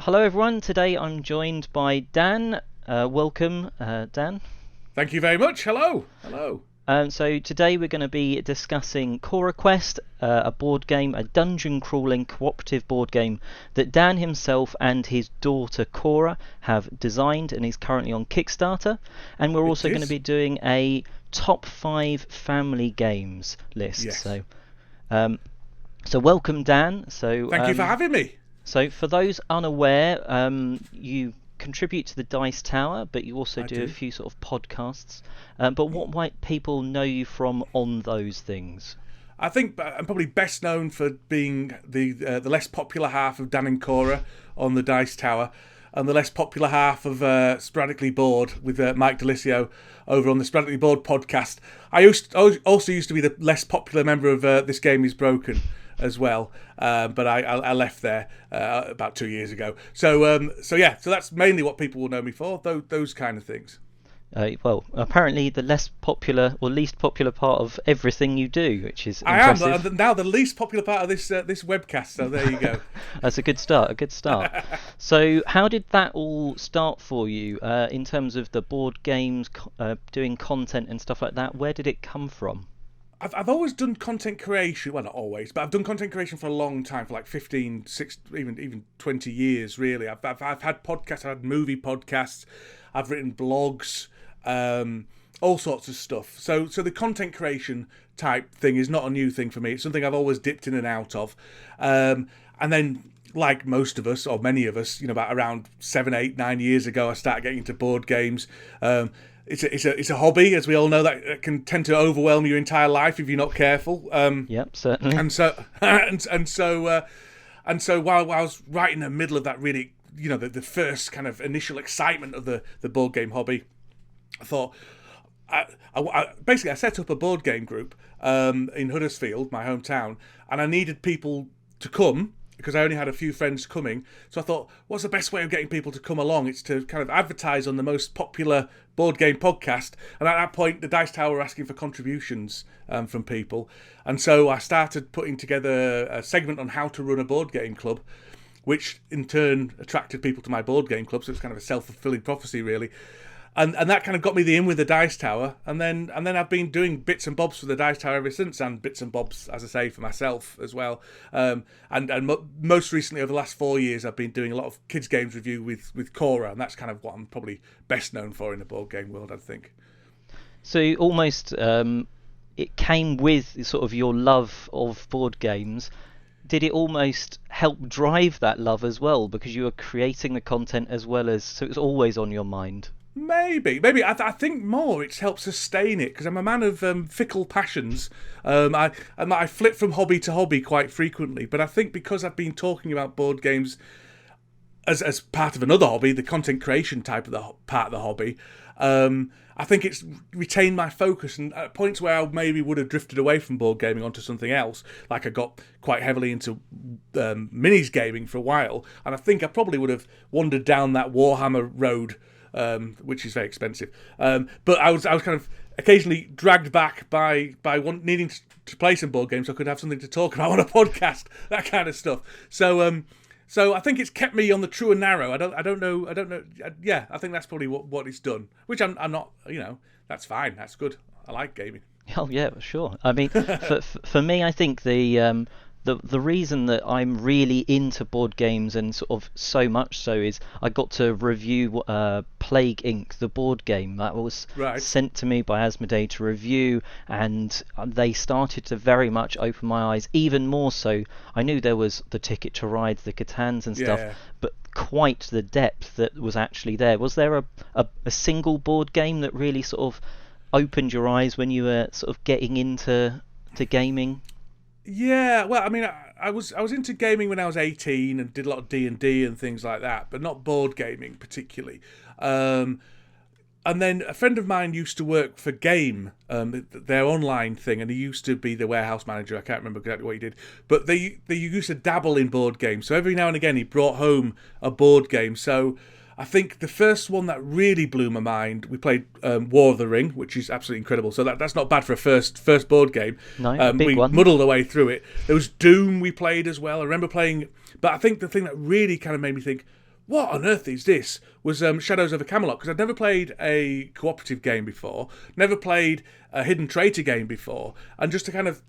Hello everyone, today I'm joined by Dan. Welcome, Dan. Thank you very much. Hello. Hello. So today we're going to be discussing Coraquest, a board game, a dungeon crawling cooperative board game that Dan himself and his daughter Cora have designed and is currently on Kickstarter. And we're also going to be doing a top 5 family games list. Yes. So welcome, Dan. Thank you for having me. So for those unaware, you contribute to the Dice Tower, but you also do a few sort of podcasts. But what might people know you from on those things? I think I'm probably best known for being the less popular half of Dan and Cora on the Dice Tower, and the less popular half of Sporadically Bored with Mike Delisio over on the Sporadically Bored podcast. I also used to be the less popular member of This Game Is Broken as well, but I left there about 2 years ago. So that's mainly what people will know me for, those kind of things. Well, apparently the less popular or least popular part of everything you do, which is impressive. I am now the least popular part of this webcast, so there you go. That's a good start, So how did that all start for you in terms of the board games, doing content and stuff like that? Where did it come from? I've always done content creation. Well, not always, but I've done content creation for a long time, for like 15, 16, even 20 years, really. I've had podcasts, I've had movie podcasts, I've written blogs, all sorts of stuff. So the content creation type thing is not a new thing for me. It's something I've always dipped in and out of. And then, like most of us, or many of us, about around 7, 8, 9 years ago, I started getting into board games. It's a hobby, as we all know, that can tend to overwhelm your entire life if you're not careful. Yep, certainly. And so while I was right in the middle of that, really, the first kind of initial excitement of the board game hobby, I thought, I set up a board game group in Huddersfield, my hometown, and I needed people to come, because I only had a few friends coming. So I thought, what's the best way of getting people to come along? It's to kind of advertise on the most popular board game podcast. And at that point, the Dice Tower were asking for contributions from people. And so I started putting together a segment on how to run a board game club, which in turn attracted people to my board game club. So it's kind of a self-fulfilling prophecy, really. And that kind of got me in with the Dice Tower, and then I've been doing bits and bobs for the Dice Tower ever since, and bits and bobs, as I say, for myself as well. And most recently, over the last 4 years, I've been doing a lot of kids games review with Cora, and that's kind of what I'm probably best known for in the board game world, I think. So almost it came with sort of your love of board games. Did it almost help drive that love as well, because you were creating the content as well as, so it was always on your mind? Maybe. I think more it's helped sustain it, because I'm a man of fickle passions. I flip from hobby to hobby quite frequently, but I think because I've been talking about board games as part of another hobby, the content creation type of the part of the hobby, I think it's retained my focus, and at points where I maybe would have drifted away from board gaming onto something else, like I got quite heavily into minis gaming for a while, and I think I probably would have wandered down that Warhammer road, which is very expensive. But I was kind of occasionally dragged back by needing to play some board games so I could have something to talk about on a podcast, that kind of stuff. So I think it's kept me on the true and narrow. I don't know. Yeah, I think that's probably what it's done. Which I'm not. That's fine. That's good. I like gaming. Oh yeah, sure. I mean, for me, I think the reason that I'm really into board games, and sort of so much so, is I got to review Plague Inc., the board game that was sent to me by Asmodee to review, and they started to very much open my eyes even more so. I knew there was the Ticket to Ride, the Catans and stuff, but quite the depth that was actually there. Was there a single board game that really sort of opened your eyes when you were sort of getting into gaming? Yeah, well, I mean, I was into gaming when I was 18 and did a lot of D&D and things like that, but not board gaming particularly. And then a friend of mine used to work for Game, their online thing, and he used to be the warehouse manager. I can't remember exactly what he did, but they used to dabble in board games. So every now and again, he brought home a board game. So I think the first one that really blew my mind, we played War of the Ring, which is absolutely incredible. So that's not bad for a first board game. No, big we one. muddled our way through it. There was Doom we played as well. I remember playing, but I think the thing that really kind of made me think, what on earth is this? Was Shadows over Camelot, because I'd never played a cooperative game before, never played a hidden traitor game before, and just to kind of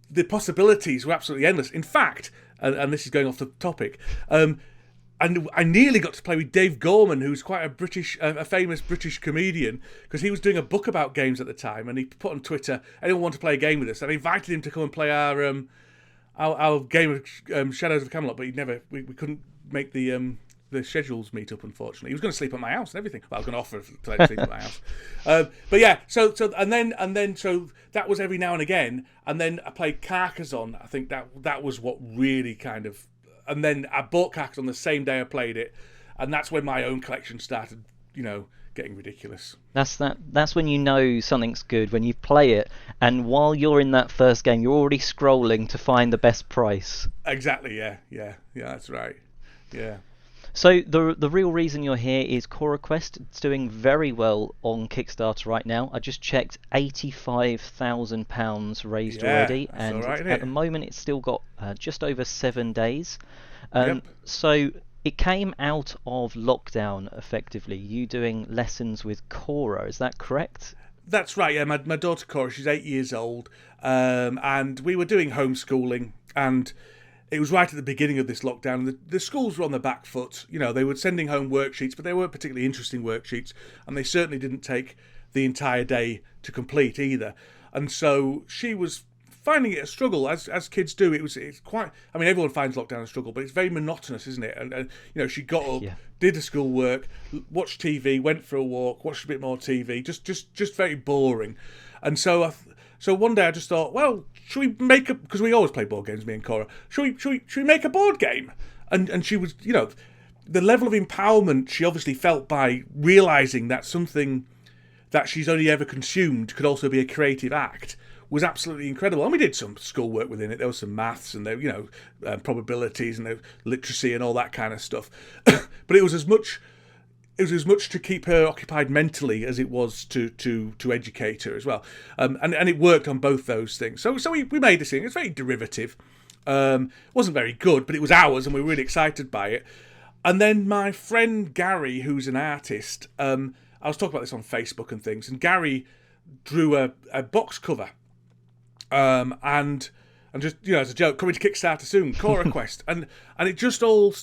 the possibilities were absolutely endless. In fact, and this is going off the topic, and I nearly got to play with Dave Gorman, who's quite a famous British comedian, because he was doing a book about games at the time, and he put on Twitter, anyone want to play a game with us? And I invited him to come and play our game of Shadows of Camelot, but we couldn't make the schedules meet up, unfortunately. He was going to sleep at my house and everything. Well, I was going to offer to let him sleep at my house. But yeah, so that was every now and again, and then I played Carcassonne. I think that was what really kind of, and then I bought Carcassonne the same day I played it, and that's when my own collection started, getting ridiculous. That's when you know something's good, when you play it, and while you're in that first game, you're already scrolling to find the best price. Exactly. Yeah. That's right. Yeah. So the real reason you're here is Coraquest. It's doing very well on Kickstarter right now. I just checked, £85,000 raised already, and at the moment it's still got just over 7 days. So it came out of lockdown, effectively. You doing lessons with Cora, is that correct? That's right. Yeah, my daughter Cora, she's 8 years old, and we were doing homeschooling, and it was right at the beginning of this lockdown. The schools were on the back foot. They were sending home worksheets, but they weren't particularly interesting worksheets, and they certainly didn't take the entire day to complete either. And so she was finding it a struggle, as kids do. It's quite. I mean, everyone finds lockdown a struggle, but it's very monotonous, isn't it? And she got up, did the schoolwork, watched TV, went for a walk, watched a bit more TV. Just very boring. And so one day I just thought, well, should we make because we always play board games, me and Cora. Should we make a board game? And she was, the level of empowerment she obviously felt by realising that something that she's only ever consumed could also be a creative act was absolutely incredible. And we did some schoolwork within it. There was some maths and there, probabilities and there literacy and all that kind of stuff. But it was as much to keep her occupied mentally as it was to educate her as well. And it worked on both those things. So we made this thing. It's very derivative. Wasn't very good, but it was ours and we were really excited by it. And then my friend Gary, who's an artist, I was talking about this on Facebook and things, and Gary drew a box cover. And just, as a joke, coming to Kickstarter soon, Coraquest. and it just all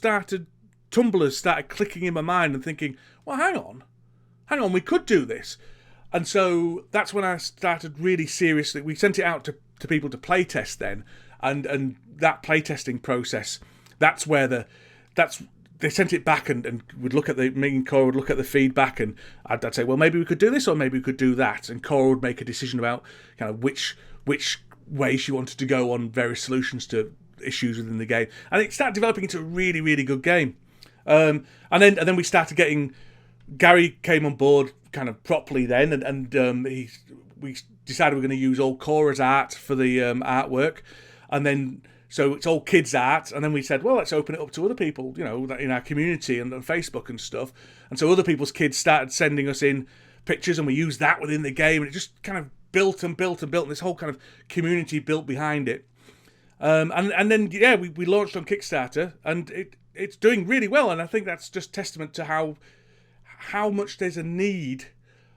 tumblers started clicking in my mind and thinking, well, hang on, we could do this. And so that's when I started really seriously. We sent it out to people to play test then, and that playtesting process, that's where they sent it back and would look at me and Cora would look at the feedback, and I'd say, well, maybe we could do this or maybe we could do that, and Cora would make a decision about kind of which way she wanted to go on various solutions to issues within the game, and it started developing into a really, really good game. And then we started getting, Gary came on board kind of properly then, and we decided we're going to use all Cora's art for the artwork, and then so it's all kids' art, and then we said, well, let's open it up to other people, in our community and on Facebook and stuff, and so other people's kids started sending us in pictures, and we used that within the game, and it just kind of built and this whole kind of community built behind it. And then we launched on Kickstarter, and it's doing really well, and I think that's just testament to how much there's a need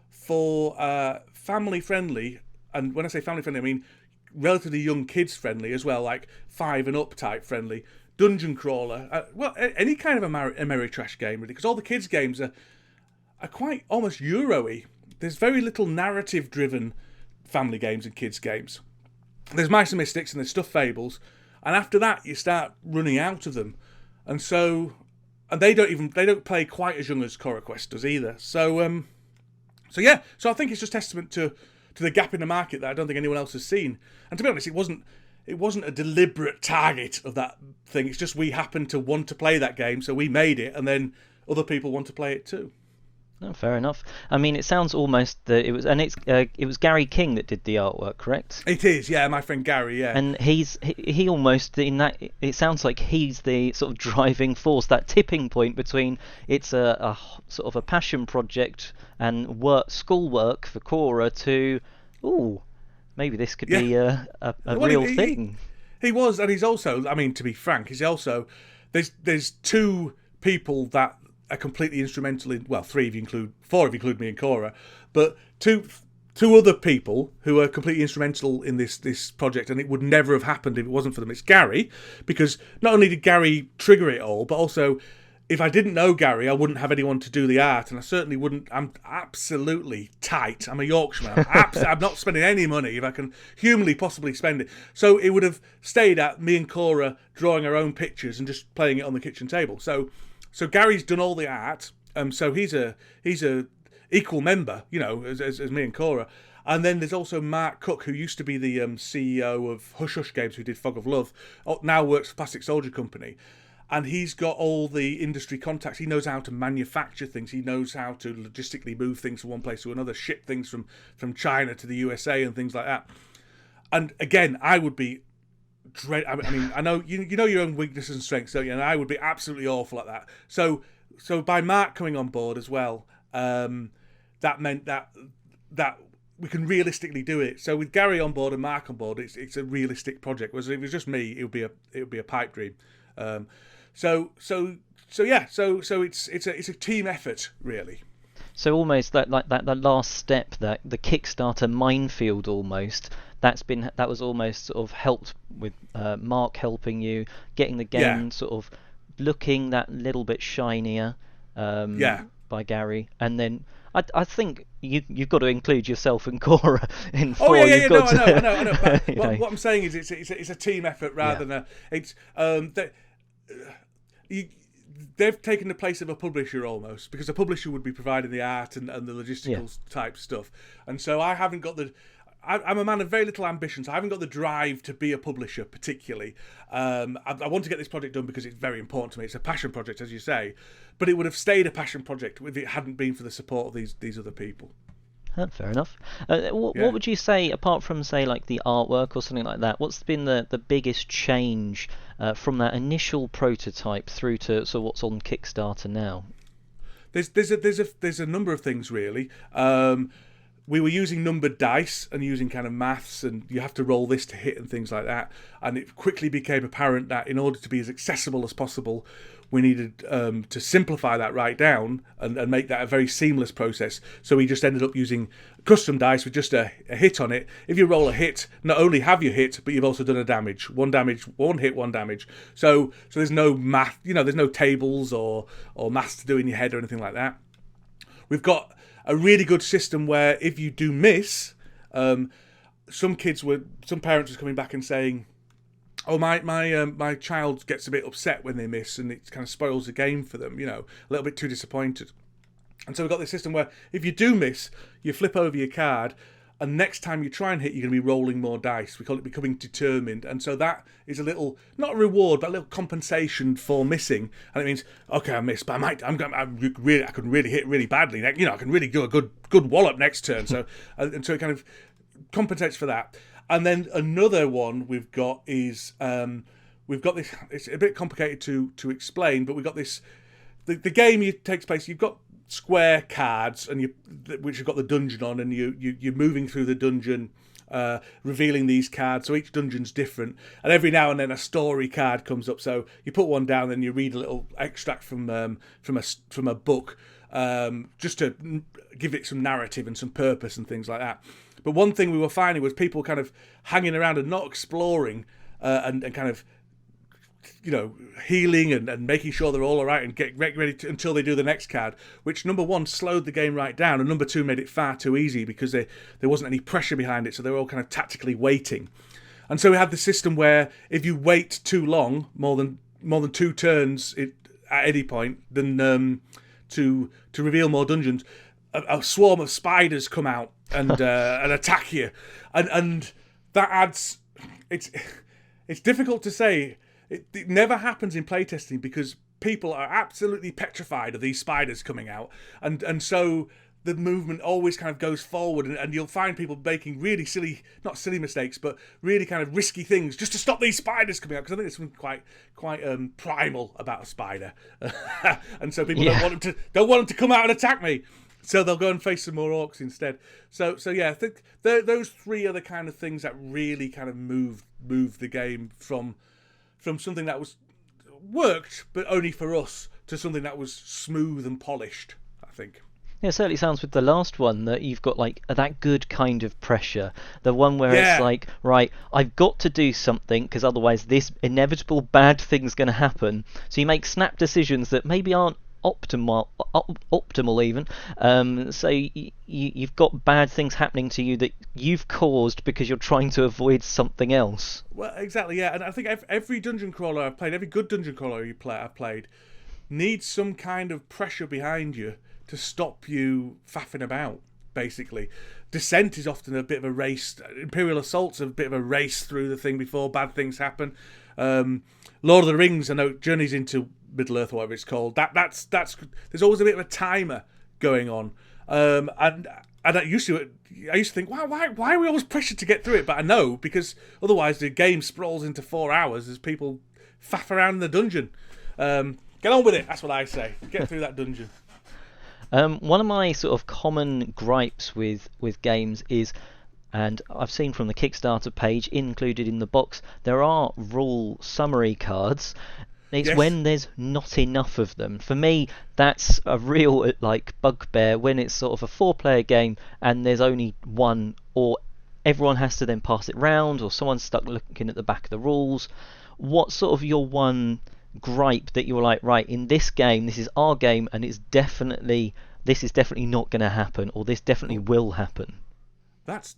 for family friendly, and when I say family friendly, I mean relatively young kids friendly as well, like 5 and up type friendly dungeon crawler. Any kind of Ameritrash game really, because all the kids games are quite almost Euro-y. There's very little narrative driven family games and kids games. There's Mice and Mystics and there's Stuffed Fables, and after that you start running out of them. And so, and they don't play quite as young as Coraquest does either. So I think it's just testament to the gap in the market that I don't think anyone else has seen. And to be honest, it wasn't a deliberate target of that thing. It's just we happened to want to play that game, so we made it, and then other people want to play it too. No, fair enough. I mean, it sounds almost that it was Gary King that did the artwork, correct? It is, yeah, my friend Gary, yeah. And he almost in that. It sounds like he's the sort of driving force, that tipping point between it's a sort of a passion project and schoolwork for Cora to, maybe this could be a real thing. He was, and he's also, I mean, to be frank, he's also there's two people that are completely instrumental in, well, four if you include me and Cora, but two other people who are completely instrumental in this project, and it would never have happened if it wasn't for them. It's Gary, because not only did Gary trigger it all, but also if I didn't know Gary, I wouldn't have anyone to do the art, and I certainly wouldn't. I'm absolutely tight. I'm a Yorkshireman. I'm not spending any money if I can humanly possibly spend it. So it would have stayed at me and Cora drawing our own pictures and just playing it on the kitchen table. So Gary's done all the art. So he's a equal member, as me and Cora. And then there's also Mark Cook, who used to be the CEO of Hush Hush Games, who did Fog of Love, now works for Plastic Soldier Company. And he's got all the industry contacts. He knows how to manufacture things. He knows how to logistically move things from one place to another, ship things from China to the USA and things like that. And again, I would be I mean, I know you know your own weaknesses and strengths, don't you? And I would be absolutely awful at that. So by Mark coming on board as well, that meant that we can realistically do it. So with Gary on board and Mark on board, it's a realistic project. Whereas if it was just me, it would be a pipe dream. So it's a team effort, really. So almost that last step, that the Kickstarter minefield almost. That was almost sort of helped with Mark helping you, getting the game sort of looking that little bit shinier by Gary, and then I think you've got to include yourself and Cora in four. Oh yeah, I know. But what I'm saying is it's a team effort rather than they've taken the place of a publisher almost, because a publisher would be providing the art and the logistical type stuff, and so I haven't got I'm a man of very little ambition, so I haven't got the drive to be a publisher particularly. I want to get this project done because it's very important to me. It's a passion project, as you say, but it would have stayed a passion project if it hadn't been for the support of these other people. Fair enough. What would you say, apart from, say, like the artwork or something like that, what's been the biggest change from that initial prototype through to what's on Kickstarter now? There's a number of things, really. We were using numbered dice and using kind of maths, and you have to roll this to hit and things like that. And it quickly became apparent that in order to be as accessible as possible, we needed to simplify that right down and make that a very seamless process. So we just ended up using custom dice with just a hit on it. If you roll a hit, not only have you hit, but you've also done a damage. One hit, one damage. So there's no math, there's no tables or maths to do in your head or anything like that. We've got a really good system where if you do miss, some parents were coming back and saying, "Oh, my child gets a bit upset when they miss, and it kind of spoils the game for them. A little bit too disappointed." And so we've got this system where if you do miss, you flip over your card, and next time you try and hit, you're going to be rolling more dice. We call it becoming determined, and so that is a little, not a reward, but a little compensation for missing. And it means, okay, I missed, but I could really hit really badly. I can really do a good wallop next turn. So and so it kind of compensates for that. And then another one we've got is we've got this. It's a bit complicated to explain, but we've got this. The game takes place. You've got square cards which have got the dungeon on, and you're moving through the dungeon, revealing these cards. So each dungeon's different, and every now and then a story card comes up. So you put one down, then you read a little extract from a book, just to give it some narrative and some purpose and things like that. But one thing we were finding was people kind of hanging around and not exploring, and kind of healing and making sure they're all right and get ready until they do the next card, which number one slowed the game right down, and number two made it far too easy because there wasn't any pressure behind it, so they were all kind of tactically waiting. And so we had the system where if you wait too long, more than 2 turns at any point, then to reveal more dungeons, a swarm of spiders come out and attack you, and that adds. It's difficult to say. It never happens in playtesting because people are absolutely petrified of these spiders coming out, and so the movement always kind of goes forward, and you'll find people making really not silly mistakes, but really kind of risky things just to stop these spiders coming out, because I think there's something quite primal about a spider, and so people don't want them to come out and attack me. So they'll go and face some more orcs instead. So yeah, I think those three are the kind of things that really kind of moved the game from something that worked, but only for us, to something that was smooth and polished, I think. Yeah, it certainly sounds with the last one that you've got like that good kind of pressure. The one where it's Yeah. like, right, I've got to do something because otherwise this inevitable bad thing's going to happen. So you make snap decisions that maybe aren't optimal even. So you've got bad things happening to you that you've caused because you're trying to avoid something else. Well, exactly, yeah. And I think every dungeon crawler I've played, every good dungeon crawler I've played, needs some kind of pressure behind you to stop you faffing about, basically. Descent is often a bit of a race. Imperial Assault's a bit of a race through the thing before bad things happen. Lord of the Rings, I know, Journeys into Middle-earth, or whatever it's called, that's there's always a bit of a timer going on. And I used to think, why are we always pressured to get through it? But I know, because otherwise the game sprawls into 4 hours as people faff around in the dungeon. Get on with it, that's what I say. Get through that dungeon. One of my sort of common gripes with games is, and I've seen from the Kickstarter page included in the box, there are rule summary cards. It's Yes. when there's not enough of them. For me, that's a real like bugbear when it's sort of a 4-player game and there's only one, or everyone has to then pass it round, or someone's stuck looking at the back of the rules. What's sort of your one gripe that you're like, right, in this game, this is our game, and this is definitely not going to happen, or this definitely will happen? That's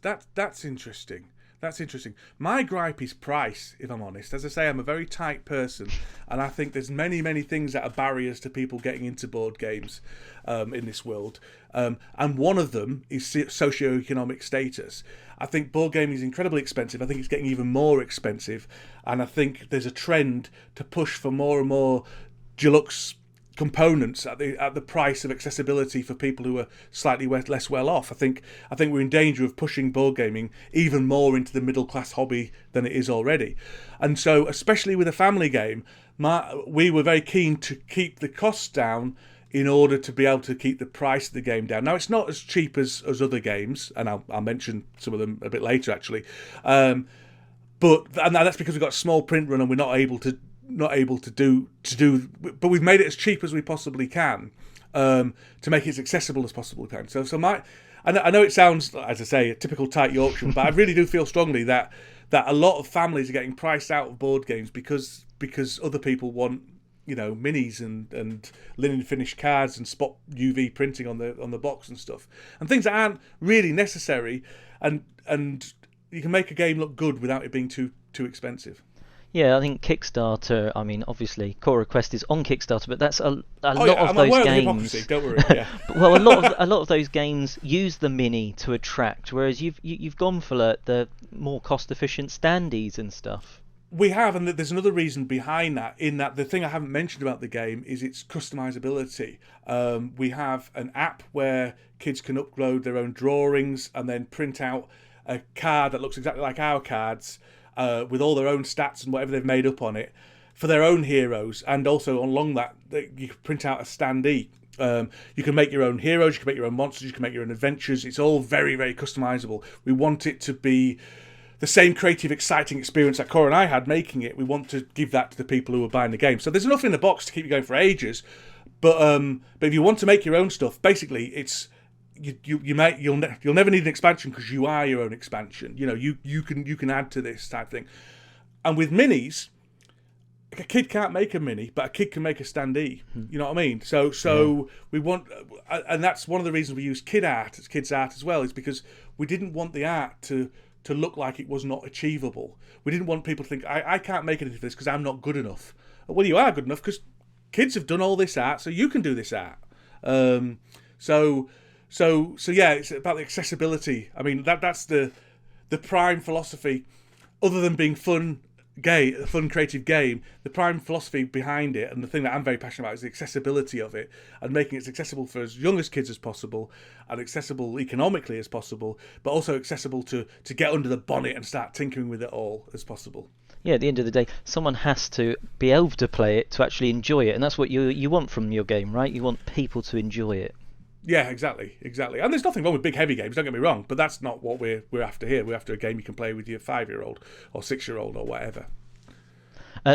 interesting. That's interesting. My gripe is price, if I'm honest. As I say, I'm a very tight person, and I think there's many, many things that are barriers to people getting into board games in this world. And one of them is socioeconomic status. I think board gaming is incredibly expensive. I think it's getting even more expensive, and I think there's a trend to push for more and more deluxe components at the price of accessibility for people who are slightly less well off. I think we're in danger of pushing board gaming even more into the middle class hobby than it is already. And so, especially with a family game, we were very keen to keep the costs down in order to be able to keep the price of the game down. Now, it's not as cheap as other games, and I'll mention some of them a bit later actually. But that's because we've got a small print run and we're not able to do, but we've made it as cheap as we possibly can, to make it as accessible as possible. I know it sounds, as I say, a typical tight Yorkshireman, but I really do feel strongly that a lot of families are getting priced out of board games because other people want, minis and linen finished cards and spot UV printing on the box and stuff, and things that aren't really necessary, and you can make a game look good without it being too expensive. Yeah, I think Kickstarter, I mean, obviously, Coraquest is on Kickstarter, but that's a lot of I'm those aware games. of the hypocrisy, don't worry. Yeah. Well, a lot of those games use the mini to attract, whereas you've gone for the more cost-efficient standees and stuff. We have, and there's another reason behind that, in that the thing I haven't mentioned about the game is its customizability. We have an app where kids can upload their own drawings and then print out a card that looks exactly like our cards, with all their own stats and whatever they've made up on it for their own heroes. And also along that, you can print out a standee. You can make your own heroes, you can make your own monsters, you can make your own adventures. It's all very, very customizable. We want it to be the same creative, exciting experience that Cora and I had making it. We want to give that to the people who are buying the game. So there's enough in the box to keep you going for ages. But if you want to make your own stuff, basically it's you'll never need an expansion because you are your own expansion. You can add to this type thing. And with minis, a kid can't make a mini, but a kid can make a standee. You know what I mean? So we want, and that's one of the reasons we use kids art as well, is because we didn't want the art to look like it was not achievable. We didn't want people to think, I can't make anything of this because I'm not good enough. Well, you are good enough because kids have done all this art, so you can do this art. So yeah, it's about the accessibility. I mean, that's the prime philosophy, other than being fun, creative game. The prime philosophy behind it, and the thing that I'm very passionate about, is the accessibility of it, and making it as accessible for as young as kids as possible, and accessible economically as possible, but also accessible to get under the bonnet and start tinkering with it all as possible. Yeah, at the end of the day, someone has to be able to play it to actually enjoy it, and that's what you want from your game, right? You want people to enjoy it. Yeah, exactly. And there's nothing wrong with big, heavy games, don't get me wrong, but that's not what we're after here. We're after a game you can play with your 5-year-old or 6-year-old or whatever.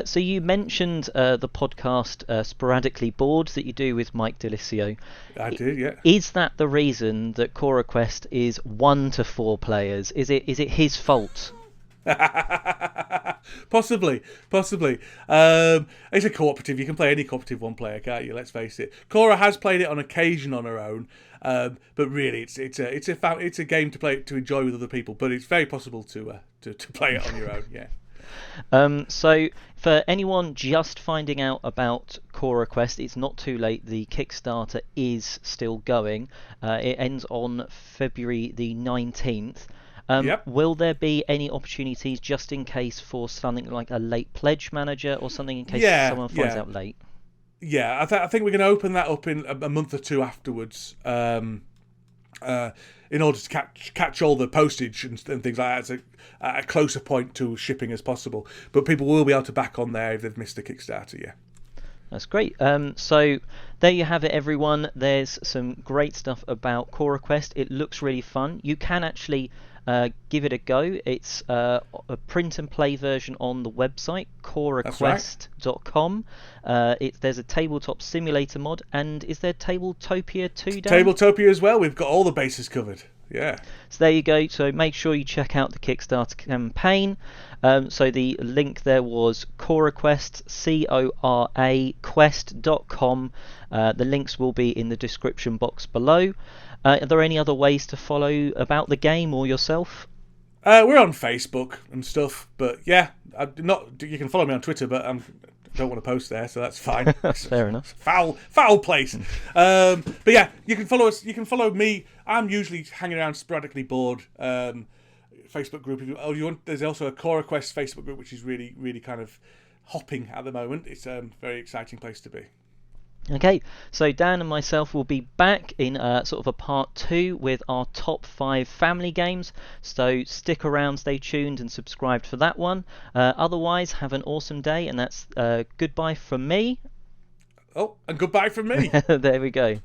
So you mentioned the podcast Sporadically Bored that you do with Mike Delisio. I do, yeah. Is that the reason that Coraquest is 1 to 4 players? Is it his fault? Possibly. It's a cooperative. You can play any cooperative one player, can't you? Let's face it. Cora has played it on occasion on her own, but really, it's a game to play to enjoy with other people. But it's very possible to play it on your own. Yeah. So for anyone just finding out about Coraquest, it's not too late. The Kickstarter is still going. It ends on February the 19th. Yep. Will there be any opportunities just in case for something like a late pledge manager or something in case someone finds out late? Yeah, I think we're going to open that up in a month or two afterwards, in order to catch all the postage and things like that at a closer point to shipping as possible. But people will be able to back on there if they've missed the Kickstarter. Yeah. That's great. So there you have it, everyone. There's some great stuff about Coraquest. It looks really fun. You can actually give it a go. It's a print and play version on the website, coraquest.com. There's a tabletop simulator mod, and is there Tabletopia too, Dan? Tabletopia as well. We've got all the bases covered. Yeah. So there you go. So make sure you check out the Kickstarter campaign. So the link there was Coraquest, CORA quest.com. The links will be in the description box below. Are there any other ways to follow about the game or yourself? We're on Facebook and stuff, but yeah, you can follow me on Twitter, but I don't want to post there, so that's fine. Fair enough. Foul place. But yeah, you can follow us. You can follow me. I'm usually hanging around Sporadically Bored Facebook group. If you want, there's also a Coraquest Facebook group, which is really, really kind of hopping at the moment. It's a very exciting place to be. Okay, so Dan and myself will be back in sort of a part 2 with our top 5 family games. So stick around, stay tuned, and subscribe for that one. Otherwise, have an awesome day, and that's goodbye from me. Oh, and goodbye from me. There we go.